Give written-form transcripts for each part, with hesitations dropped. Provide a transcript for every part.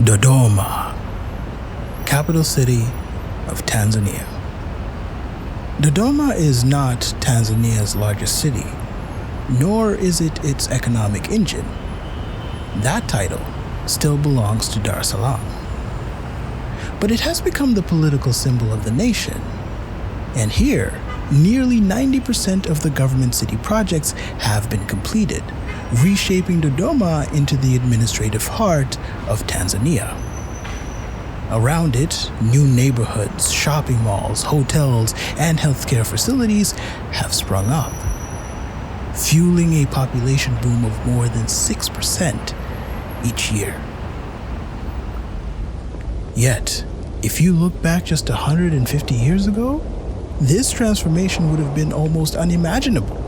Dodoma, capital city of Tanzania. Dodoma is not Tanzania's largest city, nor is it its economic engine. That title still belongs to Dar es Salaam. But it has become the political symbol of the nation. And here, nearly 90% of the government city projects have been completed, reshaping Dodoma into the administrative heart of Tanzania. Around it, new neighborhoods, shopping malls, hotels, and healthcare facilities have sprung up, fueling a population boom of more than 6% each year. Yet, if you look back just 150 years ago, this transformation would have been almost unimaginable.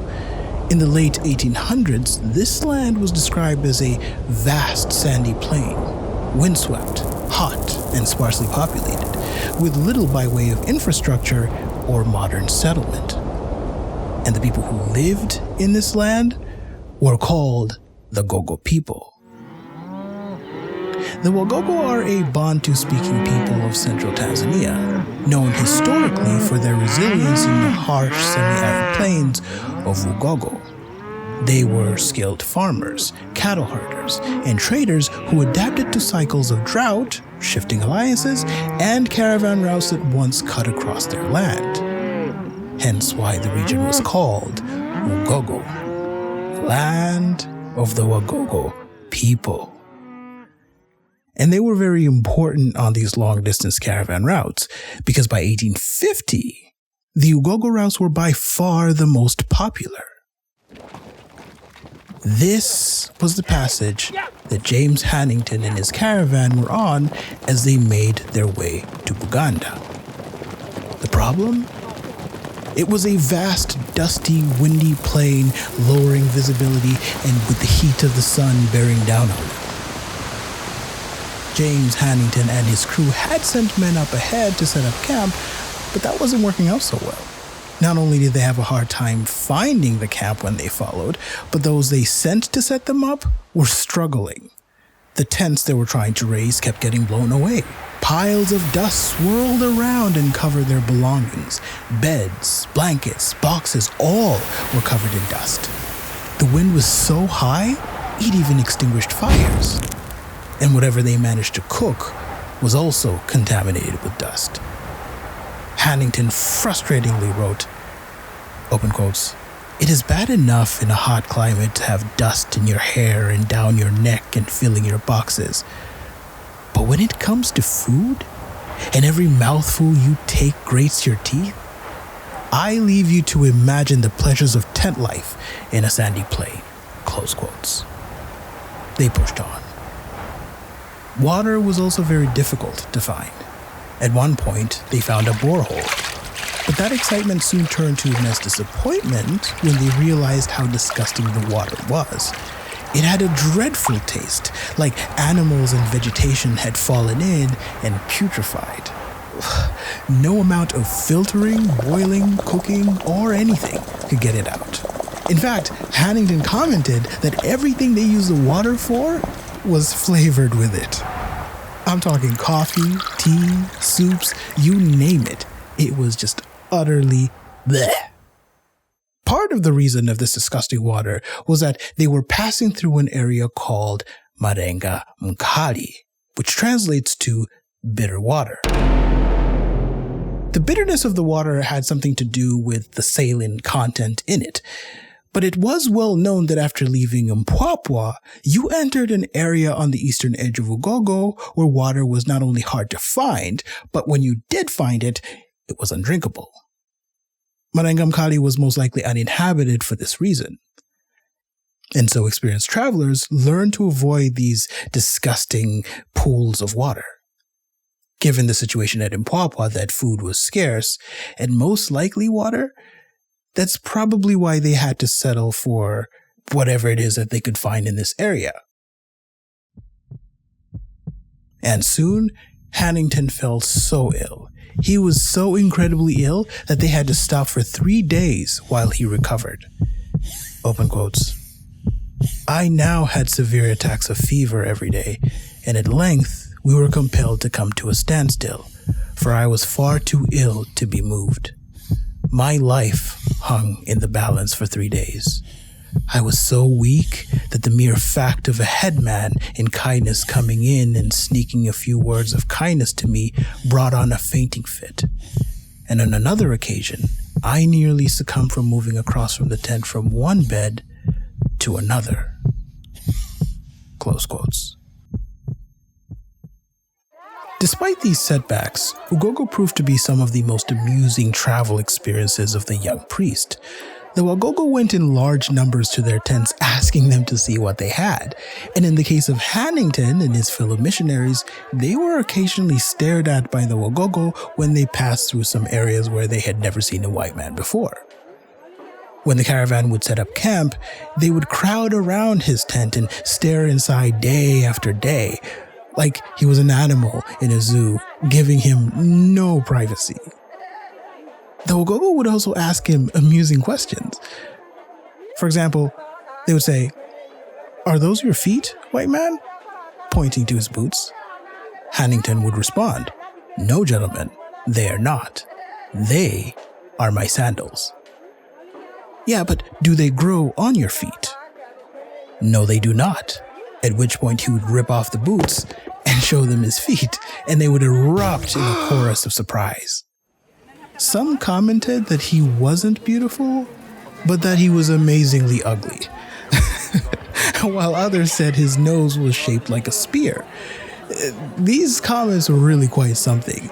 In the late 1800s, this land was described as a vast sandy plain, windswept, hot, and sparsely populated, with little by way of infrastructure or modern settlement. And the people who lived in this land were called the Gogo people. The Wagogo are a Bantu-speaking people of central Tanzania, known historically for their resilience in the harsh semi-arid plains of Ugogo. They were skilled farmers, cattle herders, and traders who adapted to cycles of drought, shifting alliances, and caravan routes that once cut across their land. Hence why the region was called Ugogo, land of the Wagogo people. And they were very important on these long-distance caravan routes, because by 1850, the Ugogo routes were by far the most popular. This was the passage that James Hannington and his caravan were on as they made their way to Uganda. The problem? It was a vast, dusty, windy plain, lowering visibility and with the heat of the sun bearing down on them. James Hannington and his crew had sent men up ahead to set up camp, but that wasn't working out so well. Not only did they have a hard time finding the camp when they followed, but those they sent to set them up were struggling. The tents they were trying to raise kept getting blown away. Piles of dust swirled around and covered their belongings. Beds, blankets, boxes, all were covered in dust. The wind was so high, it even extinguished fires. And whatever they managed to cook was also contaminated with dust. Hannington frustratingly wrote, open quotes, "It is bad enough in a hot climate to have dust in your hair and down your neck and filling your boxes. But when it comes to food, and every mouthful you take grates your teeth, I leave you to imagine the pleasures of tent life in a sandy plain." Close quotes. They pushed on. Water was also very difficult to find. At one point, they found a borehole. But that excitement soon turned to immense disappointment when they realized how disgusting the water was. It had a dreadful taste, like animals and vegetation had fallen in and putrefied. No amount of filtering, boiling, cooking, or anything could get it out. In fact, Hannington commented that everything they used the water for was flavored with it. I'm talking coffee, tea, soups, you name it. It was just utterly bleh. Part of the reason of this disgusting water was that they were passing through an area called Marenga Mkali, which translates to bitter water. The bitterness of the water had something to do with the saline content in it. But it was well known that after leaving Mpwapwa, you entered an area on the eastern edge of Ugogo where water was not only hard to find, but when you did find it, it was undrinkable. Marenga Mkali was most likely uninhabited for this reason. And so experienced travelers learned to avoid these disgusting pools of water. Given the situation at Mpwapwa that food was scarce, and most likely water, that's probably why they had to settle for whatever it is that they could find in this area. And soon, Hannington fell so ill. He was so incredibly ill that they had to stop for 3 days while he recovered. Open quotes. "I now had severe attacks of fever every day, and at length we were compelled to come to a standstill, for I was far too ill to be moved. My life hung in the balance for 3 days. I was so weak that the mere fact of a headman in kindness coming in and sneaking a few words of kindness to me brought on a fainting fit. And on another occasion, I nearly succumbed from moving across from the tent from one bed to another. Close quotes. Despite these setbacks, Ugogo proved to be some of the most amusing travel experiences of the young priest. The Wagogo went in large numbers to their tents asking them to see what they had, and in the case of Hannington and his fellow missionaries, they were occasionally stared at by the Wagogo when they passed through some areas where they had never seen a white man before. When the caravan would set up camp, they would crowd around his tent and stare inside day after day, like he was an animal in a zoo, giving him no privacy. The Ugogo would also ask him amusing questions. For example, they would say, "Are those your feet, white man?" pointing to his boots. Hannington would respond, "No, gentlemen, they are not. They are my sandals." "Yeah, but do they grow on your feet?" "No, they do not." At which point he would rip off the boots and show them his feet, and they would erupt in a chorus of surprise. Some commented that he wasn't beautiful, but that he was amazingly ugly, while others said his nose was shaped like a spear. These comments were really quite something,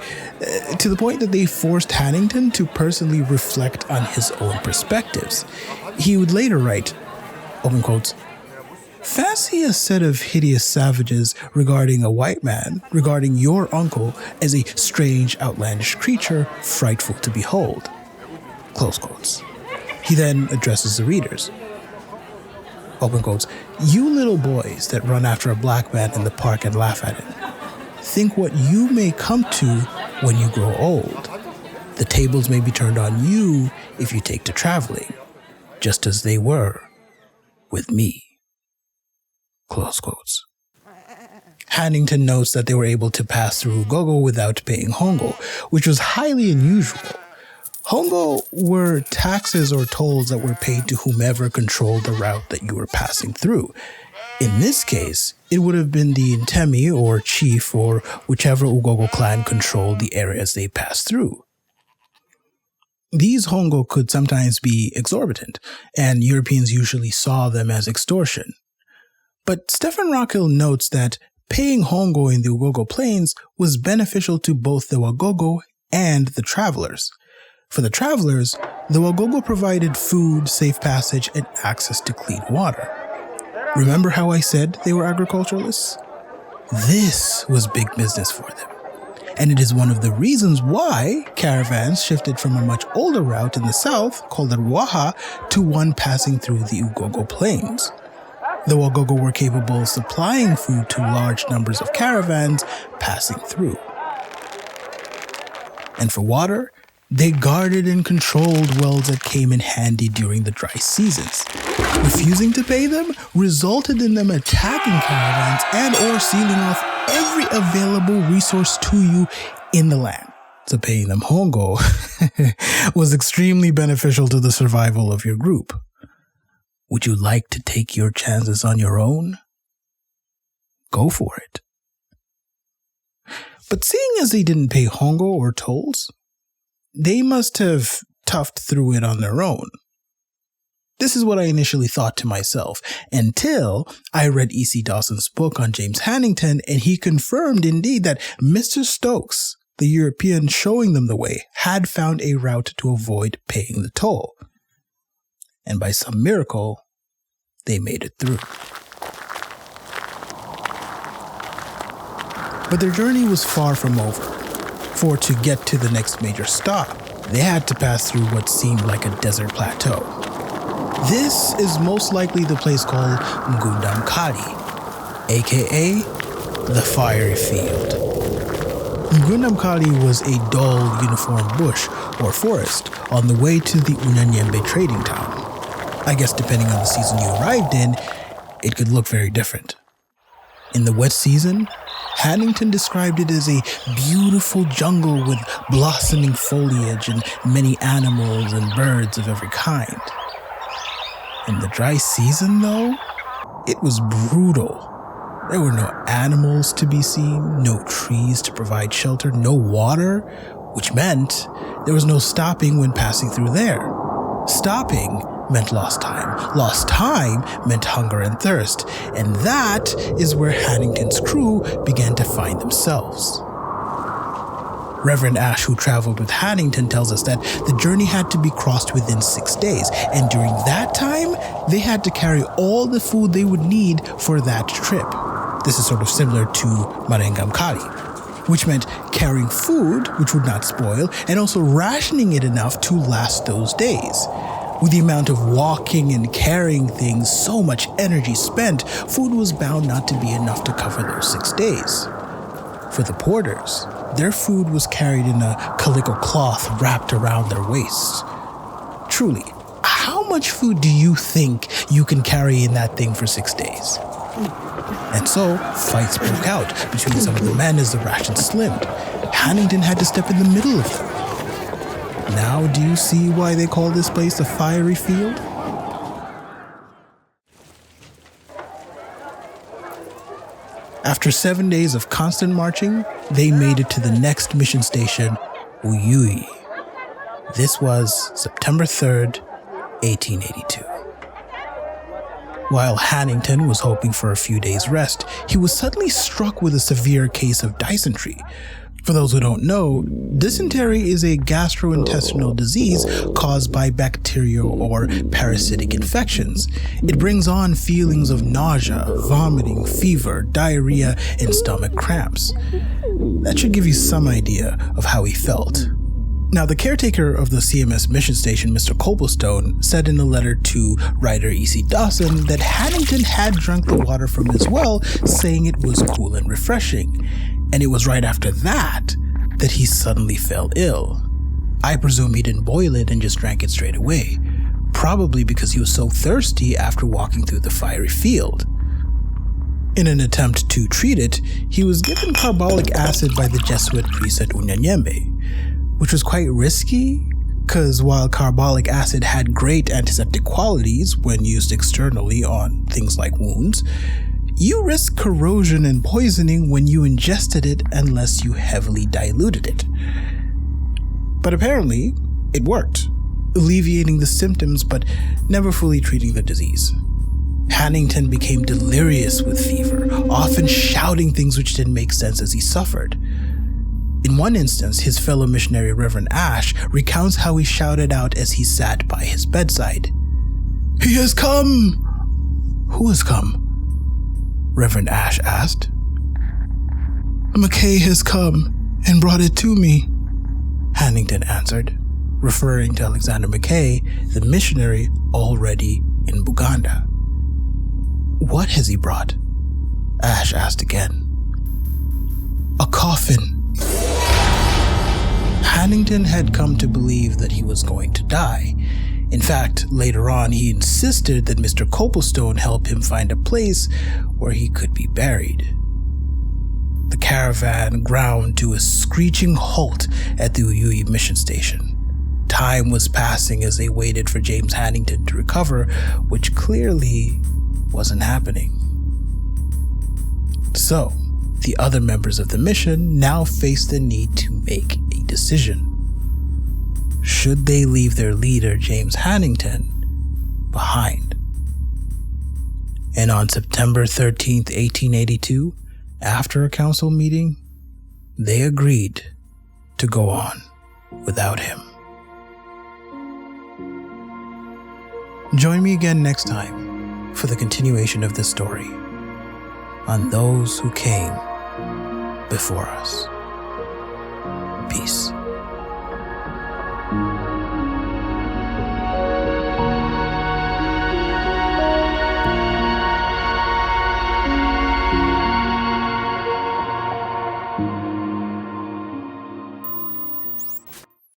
to the point that they forced Hannington to personally reflect on his own perspectives. He would later write, open quotes, "Fancy a set of hideous savages regarding a white man, regarding your uncle as a strange, outlandish creature, frightful to behold." Close quotes. He then addresses the readers. Open quotes, "You little boys that run after a black man in the park and laugh at him, think what you may come to when you grow old. The tables may be turned on you if you take to traveling, just as they were with me." Close quotes. Hannington notes that they were able to pass through Ugogo without paying hongo, which was highly unusual. Hongo were taxes or tolls that were paid to whomever controlled the route that you were passing through. In this case, it would have been the Ntemi or chief or whichever Ugogo clan controlled the areas they passed through. These hongo could sometimes be exorbitant, and Europeans usually saw them as extortion. But Stephen Rockhill notes that paying hongo in the Ugogo Plains was beneficial to both the Wagogo and the travelers. For the travelers, the Wagogo provided food, safe passage, and access to clean water. Remember how I said they were agriculturalists? This was big business for them. And it is one of the reasons why caravans shifted from a much older route in the south, called the Ruaha, to one passing through the Ugogo Plains. The Wagogo were capable of supplying food to large numbers of caravans passing through. And for water, they guarded and controlled wells that came in handy during the dry seasons. Refusing to pay them resulted in them attacking caravans and or sealing off every available resource to you in the land. So paying them hongo was extremely beneficial to the survival of your group. Would you like to take your chances on your own? Go for it. But seeing as they didn't pay hongo or tolls, they must have toughed through it on their own. This is what I initially thought to myself, until I read E.C. Dawson's book on James Hannington, and he confirmed indeed that Mr. Stokes, the European showing them the way, had found a route to avoid paying the toll. And by some miracle, they made it through. But their journey was far from over, for to get to the next major stop, they had to pass through what seemed like a desert plateau. This is most likely the place called Ngundamkali, aka the Fiery Field. Ngundamkali was a dull, uniform bush or forest on the way to the Unanyembe trading town. I guess depending on the season you arrived in, it could look very different. In the wet season, Hannington described it as a beautiful jungle with blossoming foliage and many animals and birds of every kind. In the dry season, though, it was brutal. There were no animals to be seen, no trees to provide shelter, no water, which meant there was no stopping when passing through there. Stopping meant lost time. Lost time meant hunger and thirst. And that is where Hannington's crew began to find themselves. Reverend Ashe, who traveled with Hannington, tells us that the journey had to be crossed within 6 days. And during that time, they had to carry all the food they would need for that trip. This is sort of similar to Marengamkari, which meant carrying food, which would not spoil, and also rationing it enough to last those days. With the amount of walking and carrying things, so much energy spent, food was bound not to be enough to cover those 6 days. For the porters, their food was carried in a calico cloth wrapped around their waists. Truly, how much food do you think you can carry in that thing for 6 days? And so, fights broke out between some of the men as the rations slimmed. Hannington had to step in the middle of them. Now do you see why they call this place a fiery field? After 7 days of constant marching, they made it to the next mission station, Uyui. This was September 3rd, 1882. While Hannington was hoping for a few days' rest, he was suddenly struck with a severe case of dysentery. For those who don't know, dysentery is a gastrointestinal disease caused by bacterial or parasitic infections. It brings on feelings of nausea, vomiting, fever, diarrhea, and stomach cramps. That should give you some idea of how he felt. Now, the caretaker of the CMS mission station, Mr. Copplestone, said in a letter to writer E.C. Dawson that Hannington had drunk the water from his well, saying it was cool and refreshing. And it was right after that he suddenly fell ill. I presume he didn't boil it and just drank it straight away, probably because he was so thirsty after walking through the fiery field. In an attempt to treat it, he was given carbolic acid by the Jesuit priest at Unyanyembe, which was quite risky, because while carbolic acid had great antiseptic qualities when used externally on things like wounds, you risk corrosion and poisoning when you ingested it unless you heavily diluted it. But apparently, it worked, alleviating the symptoms but never fully treating the disease. Hannington became delirious with fever, often shouting things which didn't make sense as he suffered. In one instance, his fellow missionary Reverend Ashe recounts how he shouted out as he sat by his bedside, "He has come!" "Who has come?" Reverend Ashe asked. "Mackay has come and brought it to me," Hannington answered, referring to Alexander Mackay, the missionary already in Uganda. "What has he brought?" Ashe asked again. "A coffin." Hannington had come to believe that he was going to die. In fact, later on, he insisted that Mr. Copplestone help him find a place where he could be buried. The caravan ground to a screeching halt at the Uyui mission station. Time was passing as they waited for James Hannington to recover, which clearly wasn't happening. So, the other members of the mission now faced the need to make a decision. Should they leave their leader, James Hannington, behind? And on September 13th, 1882, after a council meeting, they agreed to go on without him. Join me again next time for the continuation of this story on those who came before us. Peace.